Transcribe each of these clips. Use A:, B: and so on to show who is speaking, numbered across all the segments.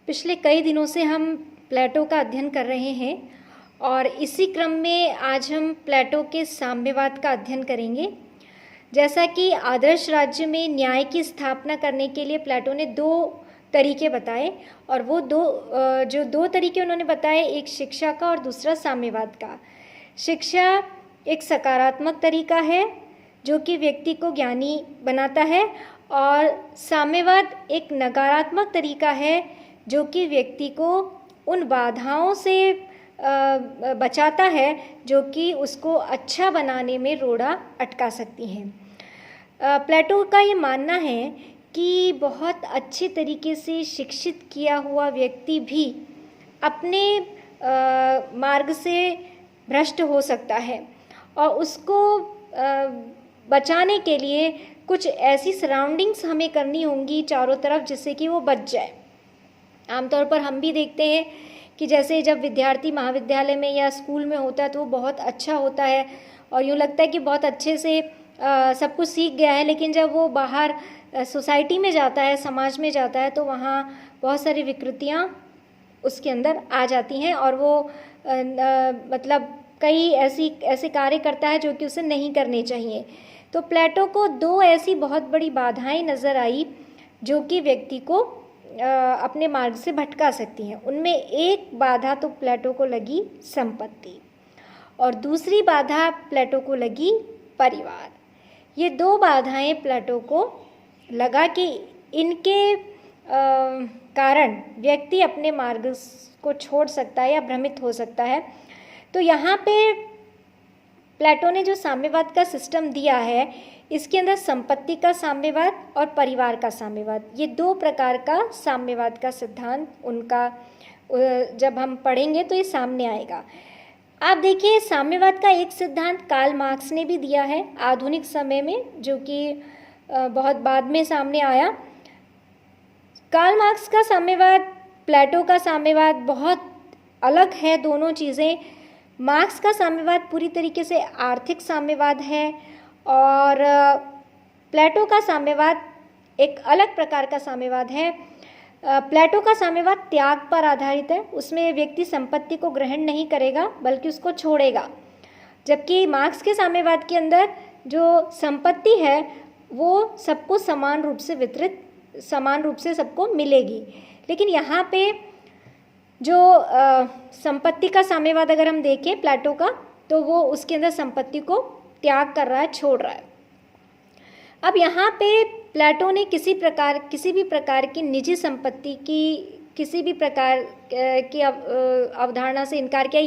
A: पिछले कई दिनों से हम प्लेटो का अध्ययन कर रहे हैं और इसी क्रम में आज हम प्लेटो के साम्यवाद का अध्ययन करेंगे। जैसा कि आदर्श राज्य में न्याय की स्थापना करने के लिए प्लेटो ने दो तरीके बताए और वो दो तरीके उन्होंने बताए, एक शिक्षा का और दूसरा साम्यवाद का। शिक्षा एक सकारात्मक तरीका है जो कि व्यक्ति को ज्ञानी बनाता है और साम्यवाद एक नकारात्मक तरीका है जो कि व्यक्ति को उन बाधाओं से बचाता है जो कि उसको अच्छा बनाने में रोड़ा अटका सकती हैं। प्लेटो का ये मानना है कि बहुत अच्छे तरीके से शिक्षित किया हुआ व्यक्ति भी अपने मार्ग से भ्रष्ट हो सकता है और उसको बचाने के लिए कुछ ऐसी सराउंडिंग्स हमें करनी होंगी चारों तरफ जिससे कि वो बच जाए। आमतौर पर हम भी देखते हैं कि जैसे जब विद्यार्थी महाविद्यालय में या स्कूल में होता है तो वो बहुत अच्छा होता है और यूँ लगता है कि बहुत अच्छे से सब कुछ सीख गया है, लेकिन जब वो बाहर सोसाइटी में जाता है, समाज में जाता है, तो वहाँ बहुत सारी विकृतियाँ उसके अंदर आ जाती हैं और वो मतलब कई ऐसे कार्य करता है जो कि उसे नहीं करने चाहिए। तो प्लेटो को दो ऐसी बहुत बड़ी बाधाएं नज़र आई जो कि व्यक्ति को अपने मार्ग से भटका सकती हैं। उनमें एक बाधा तो प्लेटो को लगी संपत्ति और दूसरी बाधा प्लेटो को लगी परिवार। ये दो बाधाएं प्लेटो को लगा कि इनके कारण व्यक्ति अपने मार्ग को छोड़ सकता है या भ्रमित हो सकता है। तो यहाँ पे प्लेटो ने जो साम्यवाद का सिस्टम दिया है, इसके अंदर संपत्ति का साम्यवाद और परिवार का साम्यवाद, ये दो प्रकार का साम्यवाद का सिद्धांत उनका जब हम पढ़ेंगे तो ये सामने आएगा। आप देखिए, साम्यवाद का एक सिद्धांत कार्ल मार्क्स ने भी दिया है आधुनिक समय में, जो कि बहुत बाद में सामने आया। कार्ल मार्क्स का साम्यवाद, प्लेटो का साम्यवाद बहुत अलग है दोनों चीज़ें। मार्क्स का साम्यवाद पूरी तरीके से आर्थिक साम्यवाद है और प्लेटो का साम्यवाद एक अलग प्रकार का साम्यवाद है। प्लेटो का साम्यवाद त्याग पर आधारित है, उसमें व्यक्ति संपत्ति को ग्रहण नहीं करेगा बल्कि उसको छोड़ेगा, जबकि मार्क्स के साम्यवाद के अंदर जो संपत्ति है वो सबको समान रूप से सबको मिलेगी। लेकिन यहाँ पे जो संपत्ति का साम्यवाद अगर हम देखें प्लेटो का, तो वो उसके अंदर संपत्ति को त्याग कर रहा है, छोड़ रहा है। अब यहाँ पे प्लेटो ने किसी भी प्रकार की निजी संपत्ति की किसी भी प्रकार की अवधारणा से इनकार किया।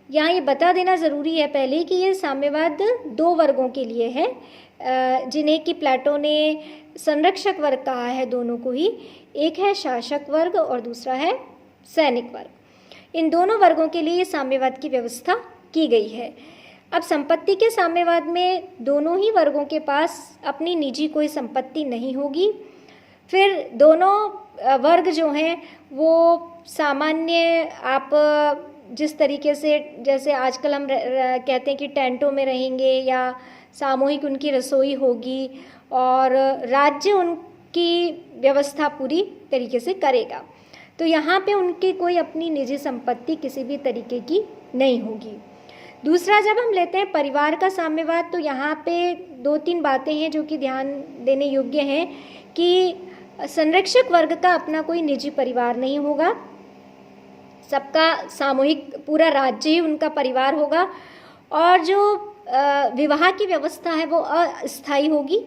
A: यहाँ ये बता देना ज़रूरी है पहले कि ये साम्यवाद दो वर्गों के लिए है, जिन्हें कि प्लेटो ने संरक्षक वर्ग कहा है दोनों को ही। एक है शासक वर्ग और दूसरा है सैनिक वर्ग। इन दोनों वर्गों के लिए साम्यवाद की व्यवस्था की गई है। अब संपत्ति के साम्यवाद में दोनों ही वर्गों के पास अपनी निजी कोई संपत्ति नहीं होगी। फिर दोनों वर्ग जो हैं वो सामान्य, आप जिस तरीके से जैसे आजकल हम कहते हैं कि टेंटों में रहेंगे या सामूहिक उनकी रसोई होगी और राज्य उनकी व्यवस्था पूरी तरीके से करेगा। तो यहाँ पे उनकी कोई अपनी निजी संपत्ति किसी भी तरीके की नहीं होगी। दूसरा, जब हम लेते हैं परिवार का साम्यवाद, तो यहाँ पे दो तीन बातें हैं जो कि ध्यान देने योग्य हैं कि संरक्षक वर्ग का अपना कोई निजी परिवार नहीं होगा, सबका सामूहिक पूरा राज्य ही उनका परिवार होगा और जो विवाह की व्यवस्था है वो अस्थायी होगी,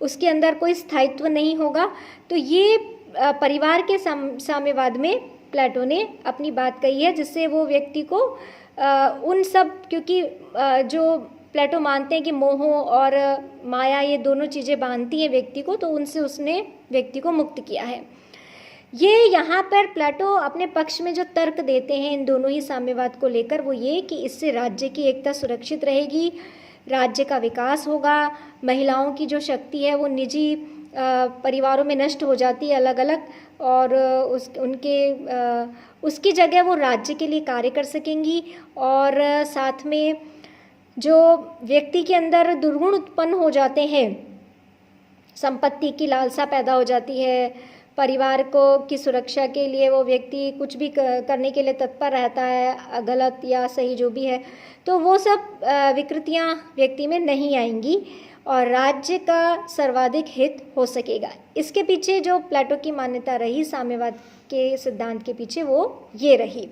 A: उसके अंदर कोई स्थायित्व नहीं होगा। तो ये परिवार के साम्यवाद में प्लेटो ने अपनी बात कही है, जिससे वो व्यक्ति को उन सब, क्योंकि जो प्लेटो मानते हैं कि मोह और माया ये दोनों चीज़ें बांधती हैं व्यक्ति को, तो उनसे उसने व्यक्ति को मुक्त किया है। ये यहाँ पर प्लेटो अपने पक्ष में जो तर्क देते हैं इन दोनों ही साम्यवाद को लेकर, वो ये कि इससे राज्य की एकता सुरक्षित रहेगी, राज्य का विकास होगा, महिलाओं की जो शक्ति है वो निजी परिवारों में नष्ट हो जाती है अलग अलग, और उसकी जगह वो राज्य के लिए कार्य कर सकेंगी। और साथ में जो व्यक्ति के अंदर दुर्गुण उत्पन्न हो जाते हैं, संपत्ति की लालसा पैदा हो जाती है, परिवार को की सुरक्षा के लिए वो व्यक्ति कुछ भी करने के लिए तत्पर रहता है, गलत या सही जो भी है, तो वो सब विकृतियाँ व्यक्ति में नहीं आएंगी और राज्य का सर्वाधिक हित हो सकेगा। इसके पीछे जो प्लेटो की मान्यता रही साम्यवाद के सिद्धांत के पीछे, वो ये रही।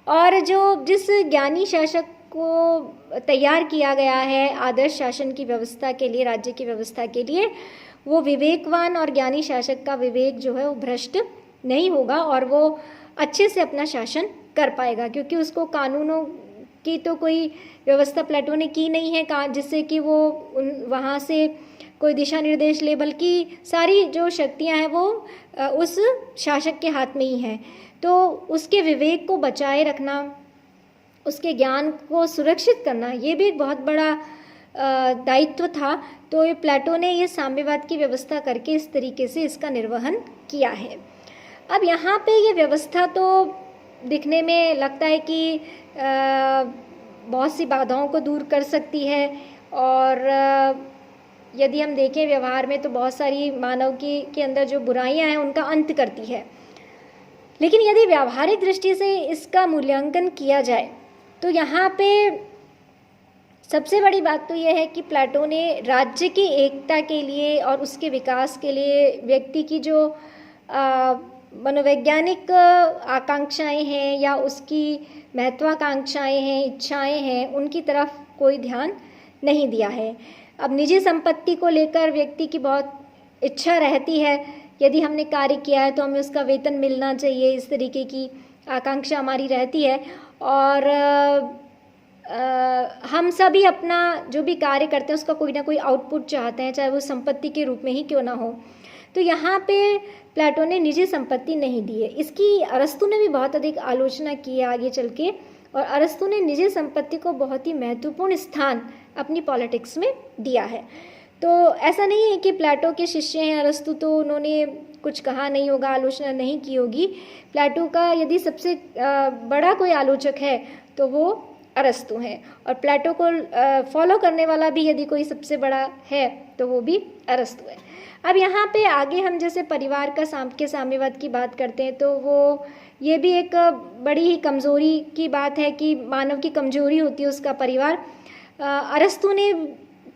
A: और जो जिस ज्ञानी शासक को तैयार किया गया है आदर्श शासन की व्यवस्था के लिए, राज्य की व्यवस्था के लिए, वो विवेकवान और ज्ञानी शासक का विवेक जो है वो भ्रष्ट नहीं होगा और वो अच्छे से अपना शासन कर पाएगा, क्योंकि उसको कानूनों की तो कोई व्यवस्था प्लेटो ने की नहीं है जिससे कि वो वहाँ से कोई दिशा निर्देश ले, बल्कि सारी जो शक्तियाँ हैं वो उस शासक के हाथ में ही हैं। तो उसके विवेक को बचाए रखना, उसके ज्ञान को सुरक्षित करना, ये भी एक बहुत बड़ा दायित्व था। तो ये प्लेटो ने ये साम्यवाद की व्यवस्था करके इस तरीके से इसका निर्वहन किया है। अब यहाँ पे ये व्यवस्था तो दिखने में लगता है कि बहुत सी बाधाओं को दूर कर सकती है और यदि हम देखें व्यवहार में तो बहुत सारी मानव के अंदर जो बुराइयां हैं उनका अंत करती है। लेकिन यदि व्यावहारिक दृष्टि से इसका मूल्यांकन किया जाए तो यहाँ पे सबसे बड़ी बात तो यह है कि प्लेटो ने राज्य की एकता के लिए और उसके विकास के लिए व्यक्ति की जो मनोवैज्ञानिक आकांक्षाएं हैं या उसकी महत्वाकांक्षाएं हैं, इच्छाएं हैं, उनकी तरफ कोई ध्यान नहीं दिया है। अब निजी संपत्ति को लेकर व्यक्ति की बहुत इच्छा रहती है, यदि हमने कार्य किया है तो हमें उसका वेतन मिलना चाहिए, इस तरीके की आकांक्षा हमारी रहती है। और हम सभी अपना जो भी कार्य करते हैं उसका कोई ना कोई आउटपुट चाहते हैं, चाहे वो संपत्ति के रूप में ही क्यों ना हो। तो यहाँ पे प्लेटो ने निजी संपत्ति नहीं दी है। इसकी अरस्तु ने भी बहुत अधिक आलोचना की है आगे चल के, और अरस्तु ने निजी संपत्ति को बहुत ही महत्वपूर्ण स्थान अपनी पॉलिटिक्स में दिया है। तो ऐसा नहीं है कि प्लेटो के शिष्य हैं अरस्तु तो उन्होंने कुछ कहा नहीं होगा, आलोचना नहीं की होगी। प्लेटो का यदि सबसे बड़ा कोई आलोचक है तो वो अरस्तु हैं, और प्लेटो को फॉलो करने वाला भी यदि कोई सबसे बड़ा है तो वो भी अरस्तु है। अब यहाँ पे आगे हम जैसे परिवार का साम्यवाद की बात करते हैं तो वो ये भी एक बड़ी ही कमज़ोरी की बात है कि मानव की कमज़ोरी होती है उसका परिवार। अरस्तु ने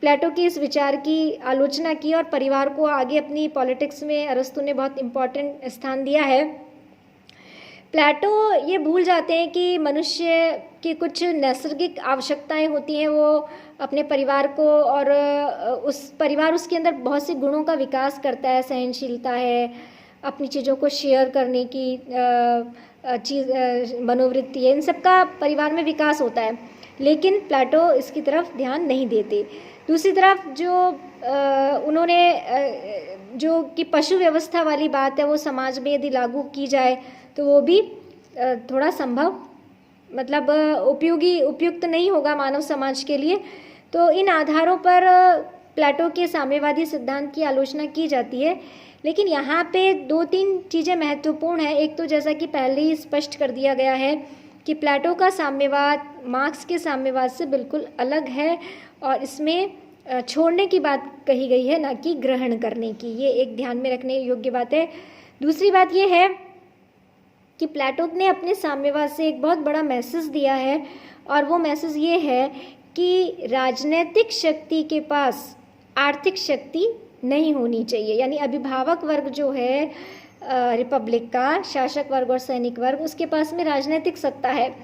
A: प्लेटो की इस विचार की आलोचना की और परिवार को आगे अपनी पॉलिटिक्स में अरस्तु ने बहुत इम्पोर्टेंट स्थान दिया है। प्लेटो ये भूल जाते हैं कि मनुष्य की कुछ नैसर्गिक आवश्यकताएं होती हैं, वो अपने परिवार को, और उस परिवार उसके अंदर बहुत से गुणों का विकास करता है, सहनशीलता है, अपनी चीज़ों को शेयर करने की मनोवृत्ति है, इन सब का परिवार में विकास होता है। लेकिन प्लेटो इसकी तरफ ध्यान नहीं देते। दूसरी तरफ जो उन्होंने जो कि पशु व्यवस्था वाली बात है वो समाज में यदि लागू की जाए तो वो भी थोड़ा संभव मतलब उपयुक्त नहीं होगा मानव समाज के लिए। तो इन आधारों पर प्लेटो के साम्यवादी सिद्धांत की आलोचना की जाती है। लेकिन यहाँ पे दो तीन चीज़ें महत्वपूर्ण हैं। एक तो जैसा कि पहले ही स्पष्ट कर दिया गया है कि प्लेटो का साम्यवाद मार्क्स के साम्यवाद से बिल्कुल अलग है और इसमें छोड़ने की बात कही गई है, ना कि ग्रहण करने की। ये एक ध्यान में रखने योग्य बात है। दूसरी बात ये है कि प्लेटो ने अपने साम्यवाद से एक बहुत बड़ा मैसेज दिया है, और वो मैसेज ये है कि राजनीतिक शक्ति के पास आर्थिक शक्ति नहीं होनी चाहिए। यानी अभिभावक वर्ग जो है रिपब्लिक का, शासक वर्ग और सैनिक वर्ग, उसके पास में राजनीतिक सत्ता है।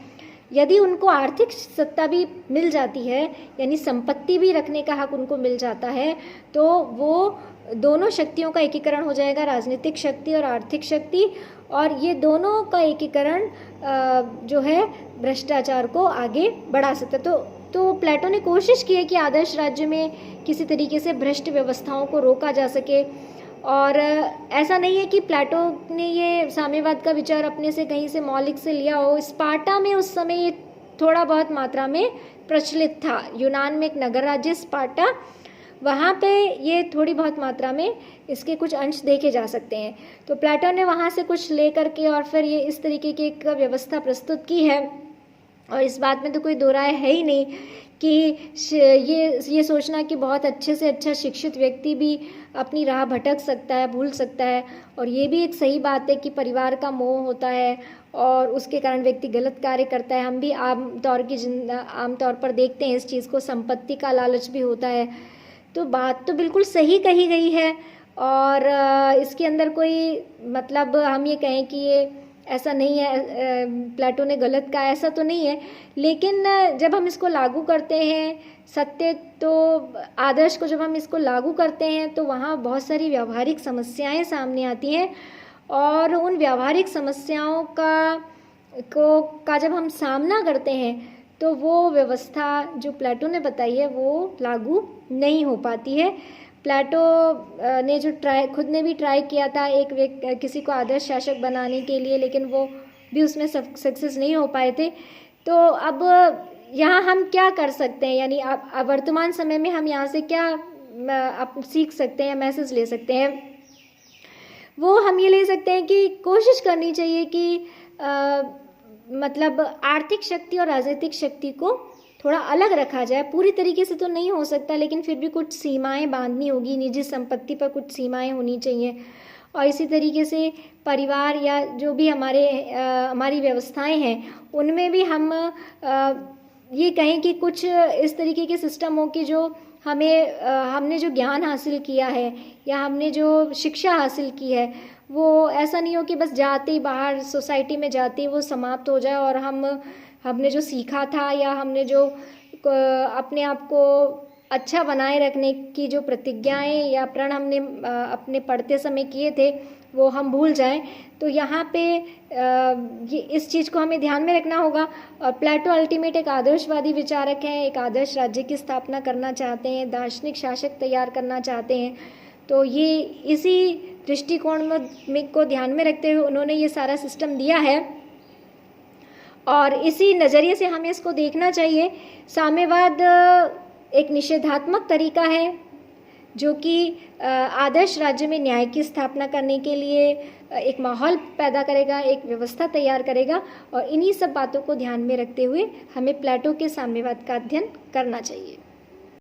A: यदि उनको आर्थिक सत्ता भी मिल जाती है, यानी संपत्ति भी रखने का हक उनको मिल जाता है, तो वो दोनों शक्तियों का एकीकरण हो जाएगा, राजनीतिक शक्ति और आर्थिक शक्ति, और ये दोनों का एकीकरण जो है भ्रष्टाचार को आगे बढ़ा सकता है। तो प्लेटो ने कोशिश की है कि आदर्श राज्य में किसी तरीके से भ्रष्ट व्यवस्थाओं को रोका जा सके। और ऐसा नहीं है कि प्लेटो ने ये साम्यवाद का विचार अपने से कहीं से मौलिक से लिया हो। स्पार्टा में उस समय ये थोड़ा बहुत मात्रा में प्रचलित था। यूनान में एक नगर राज्य स्पार्टा, वहाँ पे ये थोड़ी बहुत मात्रा में इसके कुछ अंश देखे जा सकते हैं। तो प्लेटो ने वहाँ से कुछ ले करके और फिर ये इस तरीके की एक व्यवस्था प्रस्तुत की है। और इस बात में तो कोई दो राय है ही नहीं ये सोचना कि बहुत अच्छे से अच्छा शिक्षित व्यक्ति भी अपनी राह भटक सकता है, भूल सकता है। और ये भी एक सही बात है कि परिवार का मोह होता है और उसके कारण व्यक्ति गलत कार्य करता है। हम भी आमतौर पर देखते हैं इस चीज़ को, संपत्ति का लालच भी होता है। तो बात तो बिल्कुल सही कही गई है और इसके अंदर कोई मतलब हम ये कहें कि ये ऐसा नहीं है, प्लेटो ने गलत कहा, ऐसा तो नहीं है। लेकिन जब हम इसको लागू करते हैं, सत्य तो आदर्श को जब हम इसको लागू करते हैं तो वहाँ बहुत सारी व्यावहारिक समस्याएं सामने आती हैं और उन व्यावहारिक समस्याओं का जब हम सामना करते हैं तो वो व्यवस्था जो प्लेटो ने बताई है वो लागू नहीं हो पाती है। प्लेटो ने जो खुद ने भी ट्राई किया था किसी को आदर्श शासक बनाने के लिए, लेकिन वो भी उसमें सक्सेस नहीं हो पाए थे। तो अब यहाँ हम क्या कर सकते हैं, यानी अब वर्तमान समय में हम यहाँ से क्या सीख सकते हैं, मैसेज ले सकते हैं? वो हम ये ले सकते हैं कि कोशिश करनी चाहिए कि मतलब आर्थिक शक्ति और राजनीतिक शक्ति को थोड़ा अलग रखा जाए। पूरी तरीके से तो नहीं हो सकता, लेकिन फिर भी कुछ सीमाएं बांधनी होगी, निजी संपत्ति पर कुछ सीमाएं होनी चाहिए। और इसी तरीके से परिवार या जो भी हमारी व्यवस्थाएं हैं उनमें भी हम ये कहें कि कुछ इस तरीके के सिस्टम हो कि जो हमने जो ज्ञान हासिल किया है या हमने जो शिक्षा हासिल की है वो ऐसा नहीं हो कि बस जाते ही बाहर सोसाइटी में जाते ही वो समाप्त हो जाए और हमने जो सीखा था या हमने जो अपने आप को अच्छा बनाए रखने की जो प्रतिज्ञाएं या प्रण हमने अपने पढ़ते समय किए थे वो हम भूल जाएं। तो यहाँ पे ये इस चीज़ को हमें ध्यान में रखना होगा। और प्लेटो अल्टीमेट एक आदर्शवादी विचारक हैं, एक आदर्श राज्य की स्थापना करना चाहते हैं, दार्शनिक शासक तैयार करना चाहते हैं। तो ये इसी दृष्टिकोण में को ध्यान में रखते हुए उन्होंने ये सारा सिस्टम दिया है और इसी नज़रिए से हमें इसको देखना चाहिए। साम्यवाद एक निषेधात्मक तरीका है जो कि आदर्श राज्य में न्याय की स्थापना करने के लिए एक माहौल पैदा करेगा, एक व्यवस्था तैयार करेगा। और इन्हीं सब बातों को ध्यान में रखते हुए हमें प्लेटो के साम्यवाद का अध्ययन करना चाहिए।